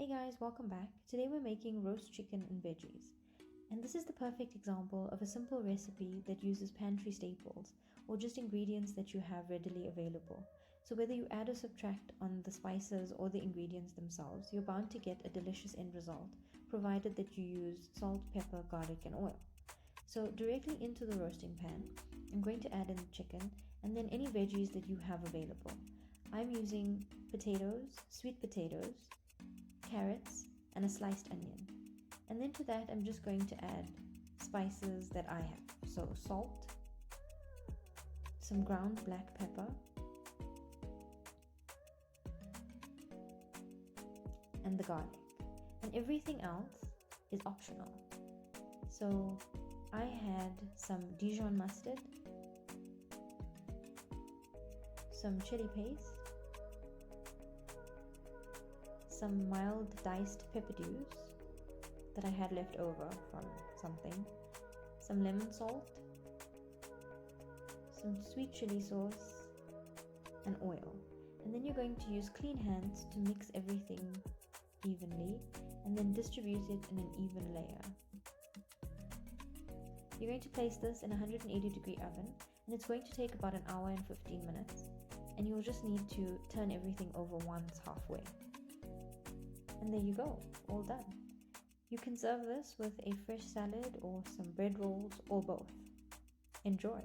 Hey guys, welcome back. Today we're making roast chicken and veggies. And this is the perfect example of a simple recipe that uses pantry staples or just ingredients that you have readily available. So whether you add or subtract on the spices or the ingredients themselves, you're bound to get a delicious end result, provided that you use salt, pepper, garlic, and oil. So directly into the roasting pan, I'm going to add in the chicken and then any veggies that you have available. I'm using potatoes, sweet potatoes, carrots, and a sliced onion. And then to that, I'm just going to add spices that I have. So salt, some ground black pepper, and the garlic. And everything else is optional. So I had some Dijon mustard, some chili paste, some mild diced pepper dews that I had left over from something, some lemon salt, some sweet chili sauce, and oil. And then you're going to use clean hands to mix everything evenly and then distribute it in an even layer. You're going to place this in a 180-degree oven, and it's going to take about an hour and 15 minutes, and you'll just need to turn everything over once halfway. And there you go, all done. You can serve this with a fresh salad or some bread rolls or both. Enjoy!